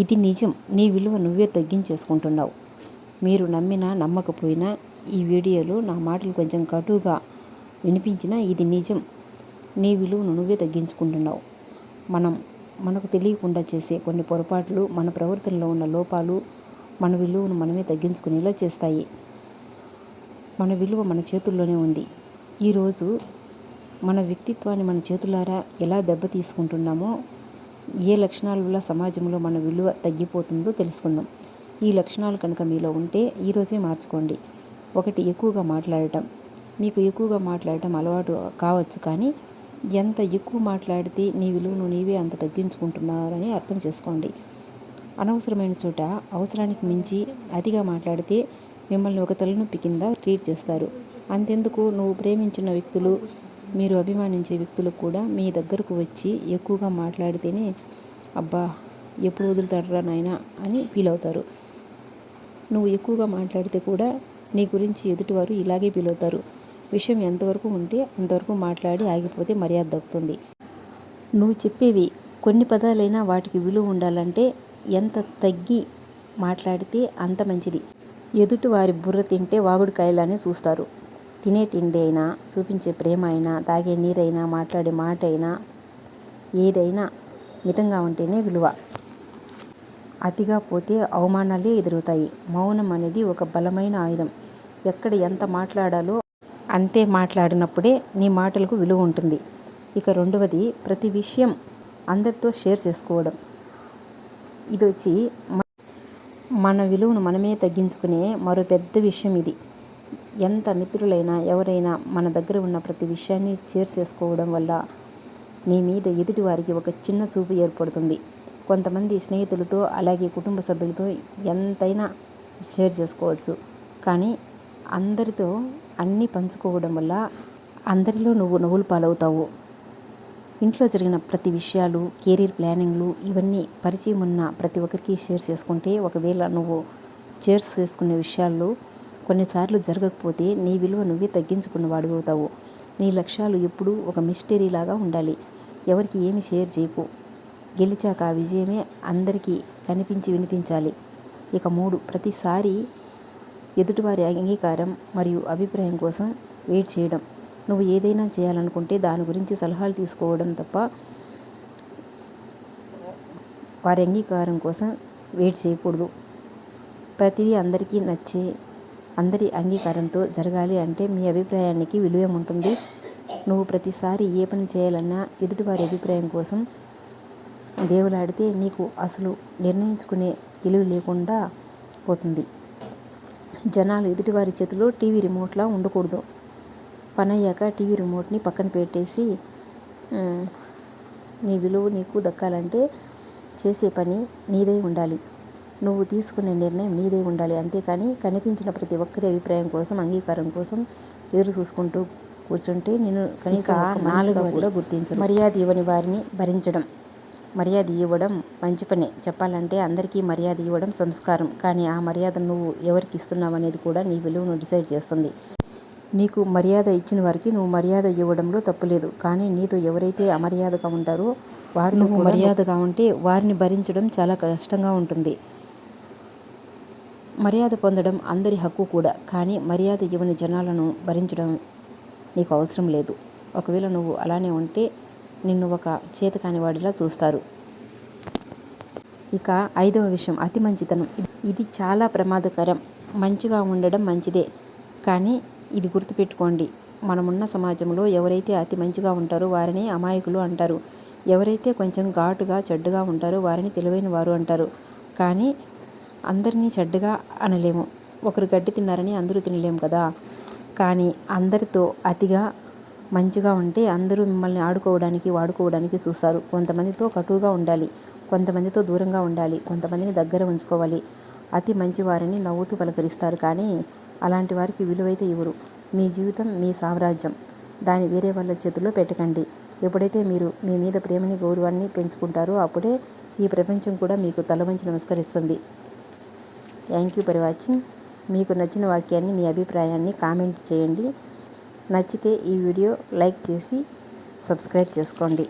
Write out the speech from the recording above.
ఇది నిజం. నీ విలువ నువ్వే తగ్గించేసుకుంటున్నావు. మీరు నమ్మినా నమ్మకపోయినా ఈ వీడియోలో నా మాటలు కొంచెం కటుగా వినిపించినా ఇది నిజం. నీ విలువను నువ్వే తగ్గించుకుంటున్నావు. మనకు తెలియకుండా చేసే కొన్ని పొరపాట్లు, మన ప్రవర్తనలో ఉన్న లోపాలు మన విలువను మనమే తగ్గించుకునేలా చేస్తాయి. మన విలువ మన చేతుల్లోనే ఉంది. ఈరోజు మన వ్యక్తిత్వాన్ని మన చేతులారా ఎలా దెబ్బతీసుకుంటున్నామో, ఏ లక్షణాల వల్ల సమాజంలో మన విలువ తగ్గిపోతుందో తెలుసుకుందాం. ఈ లక్షణాలు కనుక మీలో ఉంటే ఈరోజే మార్చుకోండి. 1. ఎక్కువగా మాట్లాడటం. మీకు ఎక్కువగా మాట్లాడటం అలవాటు కావచ్చు, కానీ ఎంత ఎక్కువ మాట్లాడితే నీ విలువను నీవే అంత తగ్గించుకుంటున్నారని అర్థం చేసుకోండి. అనవసరమైన చోట అవసరానికి మించి అతిగా మాట్లాడితే మిమ్మల్ని ఒక తలనొప్పి కింద ట్రీట్ చేస్తారు. అంతెందుకు, నువ్వు ప్రేమించిన వ్యక్తులు, మీరు అభిమానించే వ్యక్తులు కూడా మీ దగ్గరకు వచ్చి ఎక్కువగా మాట్లాడితేనే అబ్బా ఎప్పుడు వదులుతాడరా నాయనా అని ఫీల్ అవుతారు. నువ్వు ఎక్కువగా మాట్లాడితే కూడా నీ గురించి ఎదుటివారు ఇలాగే ఫీల్ అవుతారు. విషయం ఎంతవరకు ఉంటే అంతవరకు మాట్లాడి ఆగిపోతే మర్యాద దక్కుతుంది. నువ్వు చెప్పేవి కొన్ని పదాలైనా వాటికి విలువ ఉండాలంటే ఎంత తగ్గి మాట్లాడితే అంత మంచిది. ఎదుటి వారి బుర్ర తింటే వాగుడు కాయలానే చూస్తారు. తినే తిండి అయినా, చూపించే ప్రేమ అయినా, తాగే నీరైనా, మాట్లాడే మాట అయినా, ఏదైనా మితంగా ఉంటేనే విలువ. అతిగా పోతే అవమానాలే ఎదురవుతాయి. మౌనం అనేది ఒక బలమైన ఆయుధం. ఎక్కడ ఎంత మాట్లాడాలో అంతే మాట్లాడినప్పుడే నీ మాటలకు విలువ ఉంటుంది. ఇక 2వది, ప్రతి విషయం అందరితో షేర్ చేసుకోవడం. ఇదొచ్చి మన విలువను మనమే తగ్గించుకునే మరో పెద్ద విషయం ఇది. ఎంత మిత్రులైనా ఎవరైనా మన దగ్గర ఉన్న ప్రతి విషయాన్ని షేర్ చేసుకోవడం వల్ల నీ మీద ఎదుటి వారికి ఒక చిన్న చూపు ఏర్పడుతుంది. కొంతమంది స్నేహితులతో, అలాగే కుటుంబ సభ్యులతో ఎంతైనా షేర్ చేసుకోవచ్చు, కానీ అందరితో అన్నీ పంచుకోవడం వల్ల అందరిలో నువ్వు నవ్వులు పాలవుతావు. ఇంట్లో జరిగిన ప్రతి విషయాలు, కెరీర్ ప్లానింగ్లు, ఇవన్నీ పరిచయం ఉన్న ప్రతి ఒక్కరికి షేర్ చేసుకుంటే, ఒకవేళ నువ్వు షేర్ చేసుకునే విషయాల్లో కొన్నిసార్లు జరగకపోతే నీ విలువ నువ్వే తగ్గించుకున్న వాడివి అవుతావు. నీ లక్ష్యాలు ఎప్పుడూ ఒక మిస్టరీ లాగా ఉండాలి. ఎవరికి ఏమి షేర్ చేయకు. గెలిచాక ఆ విజయమే అందరికీ కనిపించి వినిపించాలి. ఇక 3, ప్రతిసారి ఎదుటివారి అంగీకారం మరియు అభిప్రాయం కోసం వెయిట్ చేయడం. నువ్వు ఏదైనా చేయాలనుకుంటే దాని గురించి సలహాలు తీసుకోవడం తప్ప వారి అంగీకారం కోసం వెయిట్ చేయకూడదు. ప్రతిదీ అందరికీ నచ్చే, అందరి అంగీకారంతో జరగాలి అంటే మీ అభిప్రాయానికి విలువేముంటుంది? నువ్వు ప్రతిసారి ఏ పని చేయాలన్నా ఎదుటివారి అభిప్రాయం కోసం దేవులాడితే నీకు అసలు నిర్ణయించుకునే తెలివి లేకుండా పోతుంది. జనాలు ఎదుటివారి చేతిలో టీవీ రిమోట్లా ఉండకూడదు. పనయ్యాక టీవీ రిమోట్ని పక్కన పెట్టేసి నీ విలువ నీకు దక్కాలంటే చేసే పని నీదై ఉండాలి. నువ్వు తీసుకునే నిర్ణయం నీదై ఉండాలి. అంతేకాని కనిపించిన ప్రతి ఒక్కరి అభిప్రాయం కోసం, అంగీకారం కోసం ఎదురు చూసుకుంటూ కూర్చుంటే నేను కనీసం 4గా కూడా గుర్తించను. మర్యాద ఇవ్వని వారిని భరించడం. మర్యాద ఇవ్వడం మంచి పనే. చెప్పాలంటే అందరికీ మర్యాద ఇవ్వడం సంస్కారం. కానీ ఆ మర్యాదను నువ్వు ఎవరికి ఇస్తున్నావు అనేది కూడా నీ విలువను డిసైడ్ చేస్తుంది. నీకు మర్యాద ఇచ్చిన వారికి నువ్వు మర్యాద ఇవ్వడంలో తప్పులేదు. కానీ నీతో ఎవరైతే అమర్యాదగా ఉంటారో వారితో నువ్వు మర్యాదగా ఉంటే వారిని భరించడం చాలా కష్టంగా ఉంటుంది. మర్యాద పొందడం అందరి హక్కు కూడా, కానీ మర్యాద ఇవ్వని జనాలను భరించడం నీకు అవసరం లేదు. ఒకవేళ నువ్వు అలానే ఉంటే నిన్ను ఒక చేతకాని వాడిలా చూస్తారు. ఇక 5వ విషయం, అతి మంచితనం. ఇది చాలా ప్రమాదకరం. మంచిగా ఉండడం మంచిదే, కానీ ఇది గుర్తుపెట్టుకోండి, మనమున్న సమాజంలో ఎవరైతే అతి మంచిగా ఉంటారో వారిని అమాయకులు అంటారు. ఎవరైతే కొంచెం ఘాటుగా, చెడ్డగా ఉంటారో వారిని తెలివైన వారు అంటారు. కానీ అందరినీ చెడ్డగా అనలేము. ఒకరు గడ్డి తిన్నారని అందరూ తినలేము కదా. కానీ అందరితో అతిగా మంచిగా ఉంటే అందరూ మిమ్మల్ని ఆడుకోవడానికి, వాడుకోవడానికి చూస్తారు. కొంతమందితో కటువుగా ఉండాలి, కొంతమందితో దూరంగా ఉండాలి, కొంతమందిని దగ్గర ఉంచుకోవాలి. అతి మంచి వారిని నవ్వుతూ పలకరిస్తారు, కానీ అలాంటి వారికి విలువైతే ఇవ్వరు. మీ జీవితం మీ సామ్రాజ్యం. దాన్ని వేరే వాళ్ళ చేతుల్లో పెట్టకండి. ఎప్పుడైతే మీరు మీ మీద ప్రేమని, గౌరవాన్ని పెంచుకుంటారో అప్పుడే ఈ ప్రపంచం కూడా మీకు తల వంచి నమస్కరిస్తుంది. Thank you for watching. మీకు నచ్చిన వాక్యాన్ని, మీ అభిప్రాయాన్ని కామెంట్ చేయండి. నచ్చితే ఈ వీడియో లైక్ చేసి సబ్స్క్రైబ్ చేసుకోండి.